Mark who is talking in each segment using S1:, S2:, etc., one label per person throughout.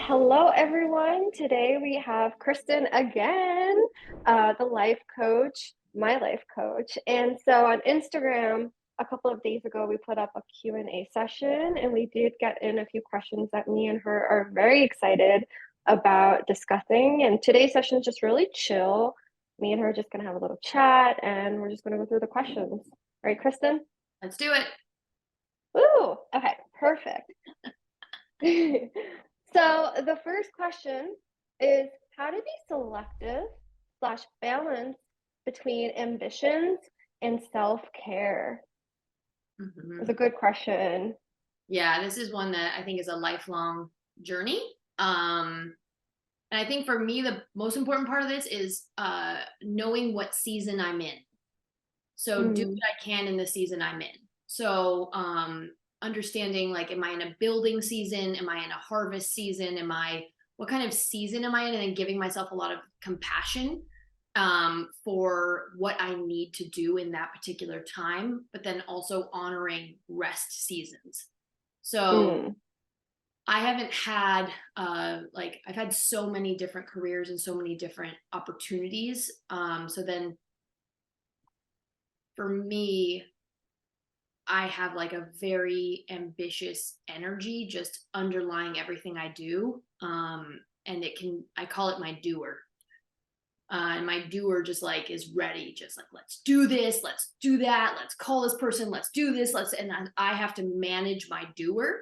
S1: Hello everyone. Today we have Kristin again, the life coach, my life coach. And so on Instagram, a couple of days ago, we put up a Q&A session and we did get in a few questions that me and her are very excited about discussing. And today's session is just really chill. Me and her are just going to have a little chat and we're just going to go through the questions. All right, Kristin?
S2: Let's do it.
S1: Ooh, okay, perfect. So the first question is how to be selective slash balance between ambitions and self-care.
S2: Mhm.
S1: It's a good question.
S2: Yeah, this is one that I think is a lifelong journey. And I think for me, the most important part of this is knowing what season I'm in. So do
S1: Mm,
S2: what I can in the season I'm in. So understanding like, am I in a building season? Am I in a harvest season? What kind of season am I in? And then giving myself a lot of compassion for what I need to do in that particular time, but then also honoring rest seasons. So
S1: mm,
S2: I haven't had I've had so many different careers and so many different opportunities. So then for me, I have like a very ambitious energy just underlying everything I do. And I call it my doer. And my doer just like is ready, just like, let's do this, let's do that, let's call this person, let's do this, and I have to manage my doer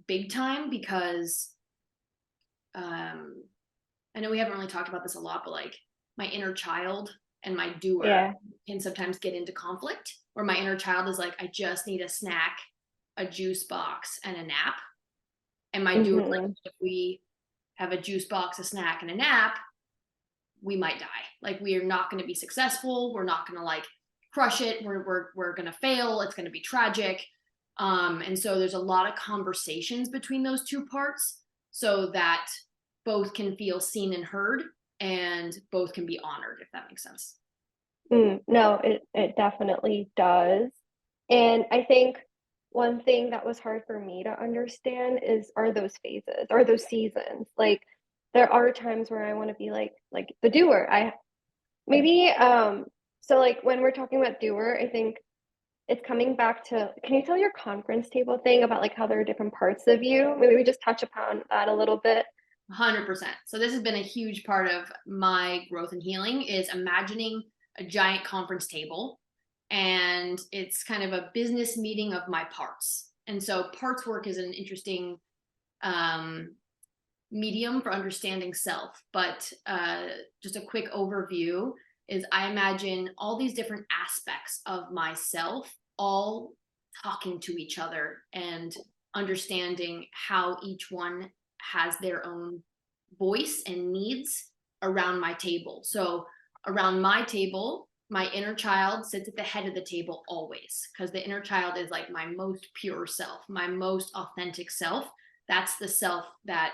S2: big time because um, I know we haven't really talked about this a lot, but like my inner child and my doer
S1: yeah.
S2: can sometimes get into conflict where my inner child is like, I just need a snack, a juice box, and a nap. And my doer is like,
S1: Mm-hmm.
S2: if we have a juice box, a snack, and a nap, we might die. Like we are not going to be successful. We're not going to like crush it. We're going to fail. It's going to be tragic. And so there's a lot of conversations between those two parts so that both can feel seen and heard and both can be honored, if that makes sense.
S1: No, it definitely does. And I think one thing that was hard for me to understand is are those phases, are those seasons. Like there are times where I want to be like the doer. I maybe so like when we're talking about doer, I think it's coming back to can you tell your conference table thing about like how there are different parts of you? Maybe we just touch upon that a little bit.
S2: 100%. So this has been a huge part of my growth and healing is imagining a giant conference table and it's kind of a business meeting of my parts. And so parts work is an interesting um, medium for understanding self. But just a quick overview is I imagine all these different aspects of myself all talking to each other and understanding how each one has their own voice and needs around my table. So around my table, my inner child sits at the head of the table always because the inner child is like my most pure self, my most authentic self. That's the self that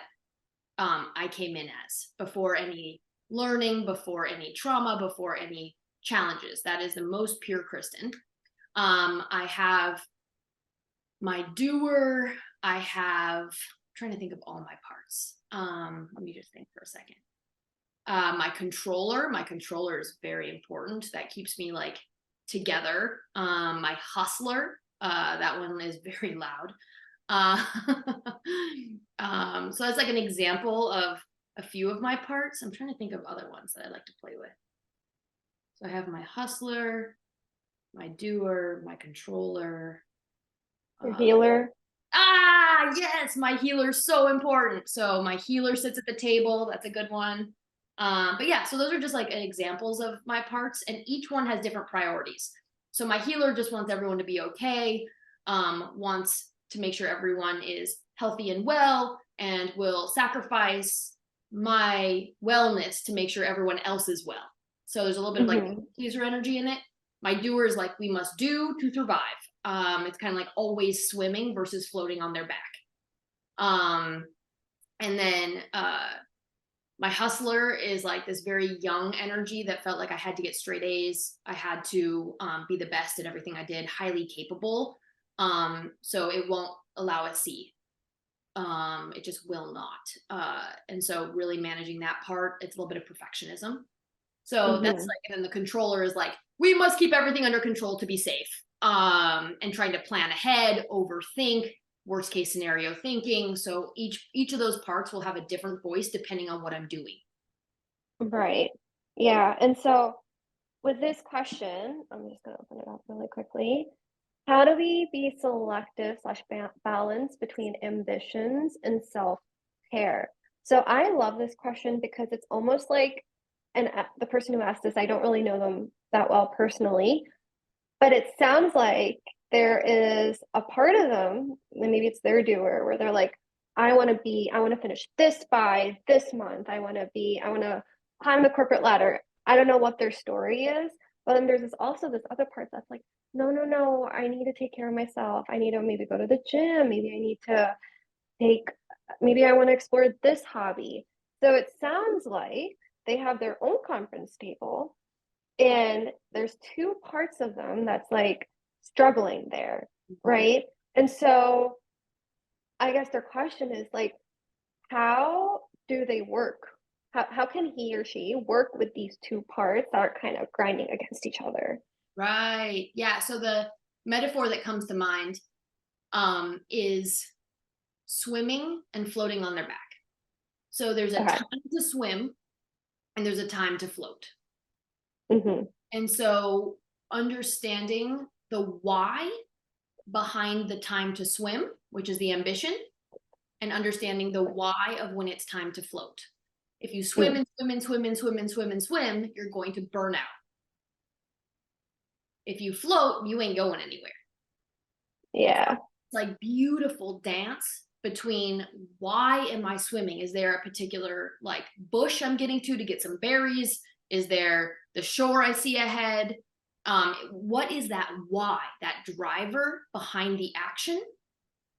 S2: I came in as before any learning, before any trauma, before any challenges. That is the most pure Kristin. I have my doer. I'm trying to think of all my parts. Let me just think for a second. My controller is very important. That keeps me like together. My hustler, that one is very loud. Uh, so that's like an example of a few of my parts. I'm trying to think of other ones that I like to play with. So I have my hustler, my doer, my controller.
S1: Your
S2: Uh,
S1: healer.
S2: yes, my healer is so important. So my healer sits at the table. That's a good one. But yeah, so those are just like examples of my parts, and each one has different priorities. So my healer just wants everyone to be okay, wants to make sure everyone is healthy and well, and will sacrifice my wellness to make sure everyone else is well. So there's a little bit of like
S1: Mm-hmm.
S2: pleaser energy in it. My doer is like, we must do to survive. It's kind of like always swimming versus floating on their back. Um, and then my hustler is like this very young energy that felt like I had to get straight A's. I had to be the best at everything I did, highly capable. So it won't allow a C. It just will not. And so really managing that part, it's a little bit of perfectionism. So that's
S1: Hmm.
S2: like, and then the controller is like, we must keep everything under control to be safe. And trying to plan ahead, overthink, worst case scenario thinking. So each of those parts will have a different voice depending on what I'm doing.
S1: Right. Yeah. And so with this question, I'm just going to open it up really quickly. How do we be selective slash balance between ambitions and self-care? So I love this question because it's almost like, and the person who asked this, I don't really know them that well personally, but it sounds like there is a part of them, and maybe it's their doer, where they're like, I want to finish this by this month. I want to climb the corporate ladder. I don't know what their story is, but then there's also this other part that's like, no, no, no, I need to take care of myself. I need to maybe go to the gym. Maybe I need to take, maybe I want to explore this hobby. So it sounds like they have their own conference table and there's two parts of them that's like struggling there,
S2: Mhm.
S1: right? And so I guess their question is like, how do they work? How can he or she work with these two parts that are kind of grinding against each other?
S2: Right. Yeah. So the metaphor that comes to mind is swimming and floating on their back. So there's a
S1: Okay.
S2: time to swim and there's a time to float.
S1: Hmm.
S2: And so understanding the why behind the time to swim, which is the ambition, and understanding the why of when it's time to float. If you swim
S1: Mm.
S2: and swim and swim and swim and swim and swim, you're going to burn out. If you float, you ain't going anywhere.
S1: Yeah.
S2: It's like beautiful dance between why am I swimming? Is there a particular like bush I'm getting to get some berries? Is there the shore I see ahead? What is that why, that driver behind the action?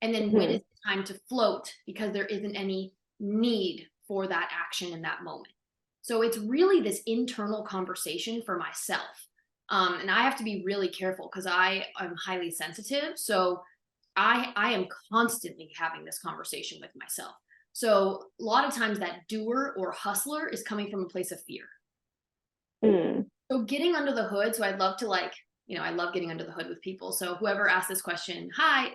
S2: And then when is
S1: Hmm.
S2: it time to float because there isn't any need for that action in that moment. So it's really this internal conversation for myself. And I have to be really careful because I am highly sensitive. So I am constantly having this conversation with myself. So a lot of times that doer or hustler is coming from a place of fear.
S1: Mm.
S2: So getting under the hood. So I'd love to like, I love getting under the hood with people. So whoever asked this question, hi,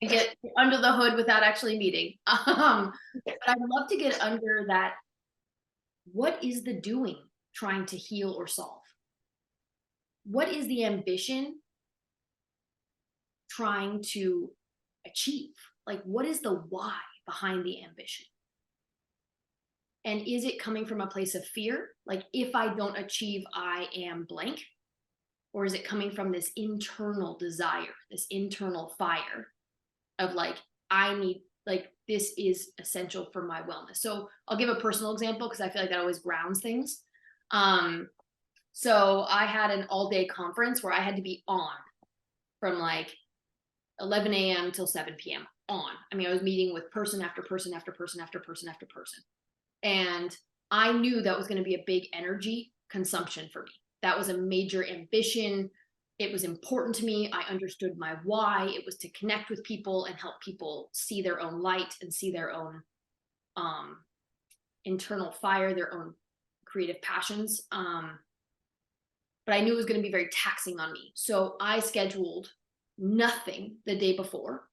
S2: get under the hood without actually meeting. But I'd love to get under that. What is the doing trying to heal or solve? What is the ambition trying to achieve? Like, what is the why behind the ambition? And is it coming from a place of fear? Like, if I don't achieve, I am blank. Or is it coming from this internal desire, this internal fire of like, I need, like, this is essential for my wellness. So I'll give a personal example because I feel like that always grounds things. Um, so I had an all day conference where I had to be on from like 11 a.m. till 7 p.m. on. I mean, I was meeting with person after person after person after person after person. And I knew that was going to be a big energy consumption for me. That was a major ambition. It was important to me. I understood my why. It was to connect with people and help people see their own light and see their own um, internal fire, their own creative passions. But I knew it was going to be very taxing on me. So I scheduled nothing the day before,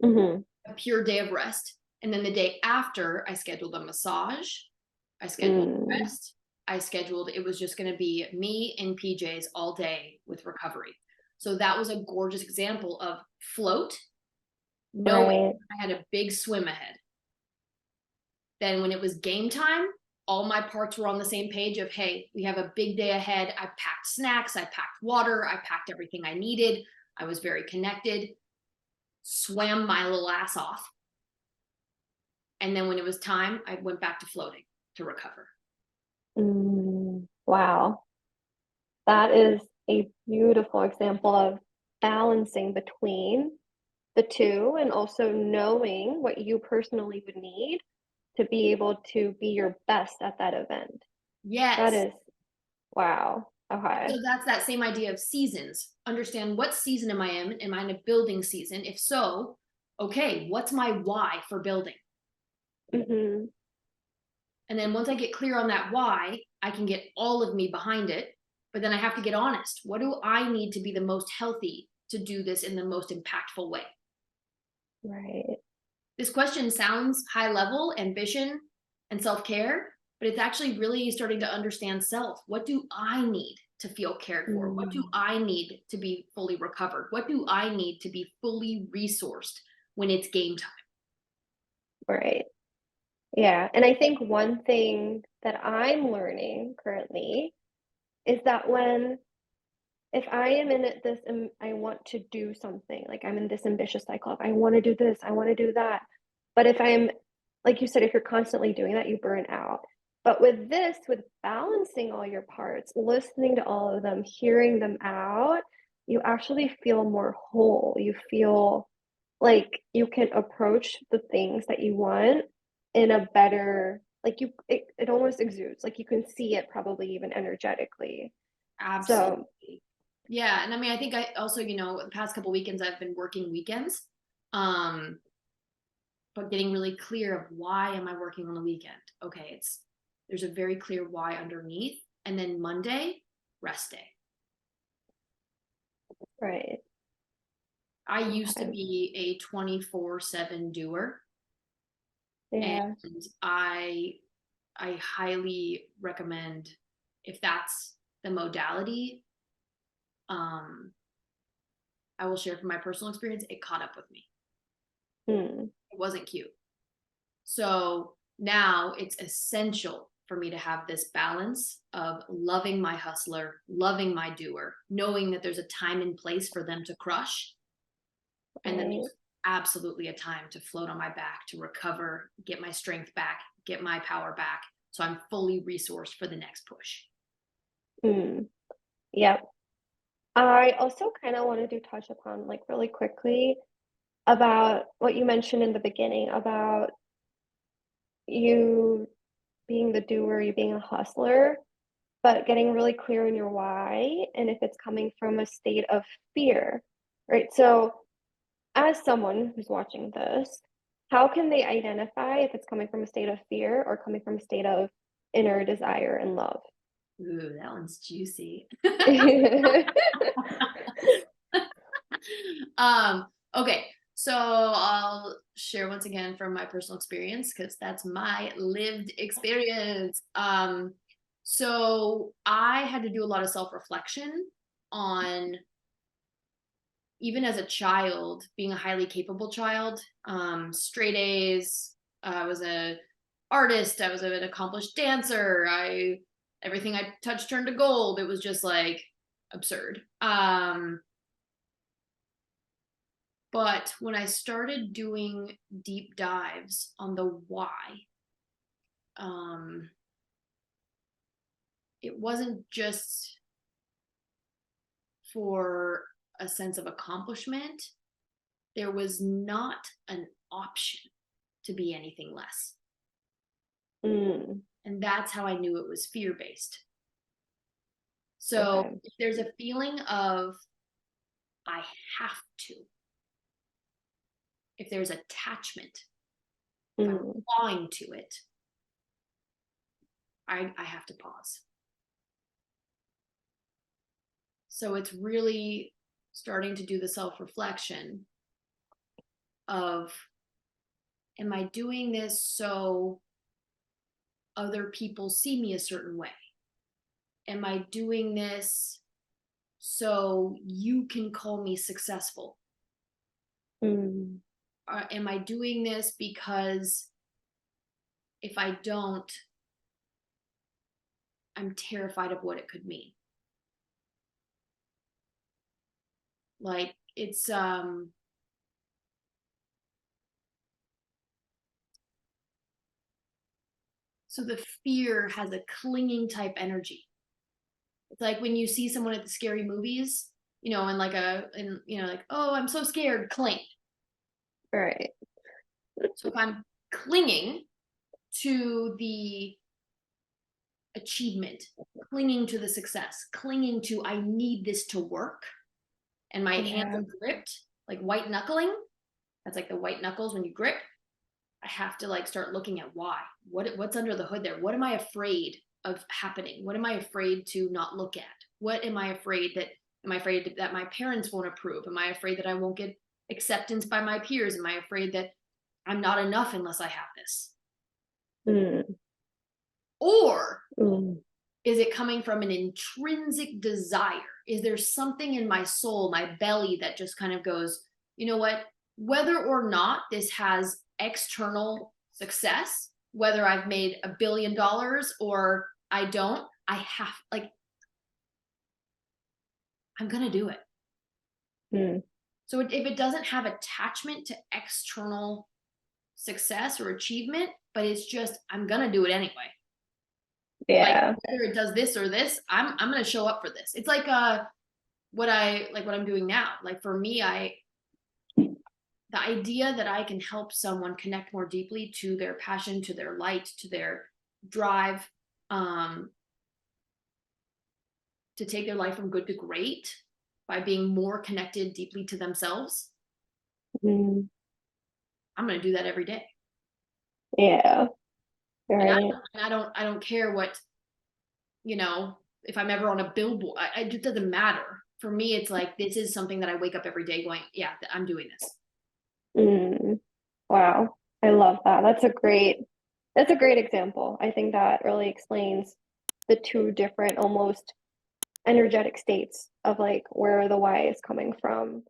S1: Hmm.
S2: a pure day of rest. And then the day after, I scheduled a massage. I scheduled
S1: Mm.
S2: rest. I scheduled, it was just going to be me in PJs all day with recovery. So that was a gorgeous example of float, knowing
S1: Right.
S2: I had a big swim ahead. Then when it was game time, all my parts were on the same page of, hey, we have a big day ahead. I packed snacks, I packed water, I packed everything I needed. I was very connected, swam my little ass off. And then when it was time, I went back to floating to recover.
S1: Mm. Wow. That is a beautiful example of balancing between the two and also knowing what you personally would need to be able to be your best at that event. That
S2: Yes.
S1: is, wow. Okay.
S2: So that's that same idea of seasons. Understand what season am I in? Am I in a building season? If so, okay, what's my why for building?
S1: Mhm.
S2: And then once I get clear on that why, I can get all of me behind it. But then I have to get honest. What do I need to be the most healthy to do this in the most impactful way?
S1: Right.
S2: This question sounds high level, ambition and self care, but it's actually really starting to understand self. What do I need to feel cared for? What do
S1: Mm.
S2: I need to be fully recovered? What do I need to be fully resourced when it's game time?
S1: Right. Yeah, and I think one thing that I'm learning currently is that when if I am in it this I want to do something, like I'm in this ambitious cycle of I want to do this, I want to do that. But if I'm like you said, if you're constantly doing that, you burn out. But with this, with balancing all your parts, listening to all of them, hearing them out, you actually feel more whole. You feel like you can approach the things that you want in a better like it almost exudes, like you can see it probably even energetically. So
S2: Absolutely. Yeah, and I mean, I think I also, the past couple weekends I've been working weekends, um, but getting really clear of why am I working on the weekend? Okay, there's a very clear why underneath, and then Monday, rest day.
S1: right.
S2: I used to
S1: Okay.
S2: be a 24/7 doer, and
S1: Yeah.
S2: I highly recommend if that's the modality. Um, I will share from my personal experience. It caught up with me.
S1: Mm.
S2: It wasn't cute. So now it's essential for me to have this balance of loving my hustler, loving my doer, knowing that there's a time and place for them to crush. And then
S1: Right.
S2: there's absolutely a time to float on my back, to recover, get my strength back, get my power back. So I'm fully resourced for the next push.
S1: Mm. Yep. I also kind of wanted to touch upon, like, really quickly about what you mentioned in the beginning about you being the doer, you being a hustler, but getting really clear in your why and if it's coming from a state of fear, right? So, as someone who's watching this, how can they identify if it's coming from a state of fear or coming from a state of inner desire and love?
S2: Ooh, that one's juicy. um, okay, so I'll share once again from my personal experience because that's my lived experience. So I had to do a lot of self-reflection on even as a child, being a highly capable child, straight A's. I was a artist. I was an accomplished dancer. I everything I touched turned to gold. It was just like absurd. But when I started doing deep dives on the why, um, it wasn't just for a sense of accomplishment. There was not an option to be anything less.
S1: Mm,
S2: And that's how I knew it was fear based. So
S1: okay.
S2: if there's a feeling of I have to, if there's attachment, if I'm
S1: Mm,
S2: clawing to it, I have to pause. So it's really starting to do the self reflection of, am I doing this so other people see me a certain way? Am I doing this so you can call me successful?
S1: mm,
S2: Am I doing this because if I don't, I'm terrified of what it could mean? Like it's so the fear has a clinging type energy. It's like when you see someone at the scary movies, and like, oh, I'm so scared, cling.
S1: right.
S2: So if I'm clinging to the achievement, clinging to the success, clinging to I need this to work, and my hands
S1: Yeah.
S2: are gripped, like white knuckling, That's like the white knuckles when you grip. I have to like start looking at why. What's under the hood there? What am I afraid of happening? What am I afraid to not look at? What am I afraid that my parents won't approve? Am I afraid that I won't get acceptance by my peers? Am I afraid that I'm not enough unless I have this?
S1: Mm,
S2: Or
S1: mm,
S2: is it coming from an intrinsic desire? Is there something in my soul, my belly, that just kind of goes, you know what? Whether or not this has external success, whether I've made $1 billion or I don't, I have, like, I'm going to do it.
S1: mm.
S2: So if it doesn't have attachment to external success or achievement, but it's just, I'm going to do it anyway. Like
S1: Yeah.
S2: whether it does this or this, I'm going to show up for this. It's like what I'm doing now. Like for me, the idea that I can help someone connect more deeply to their passion, to their light, to their drive, um, to take their life from good to great by being more connected deeply to themselves.
S1: Mm,
S2: I'm going to do that every day.
S1: yeah.
S2: And
S1: Right.
S2: I don't care what, if I'm ever on a billboard, it doesn't matter. For me, it's like, this is something that I wake up every day going, yeah, I'm doing this.
S1: Mm. Wow. I love that. That's a great example. I think that really explains the two different almost energetic states of like where the why is coming from.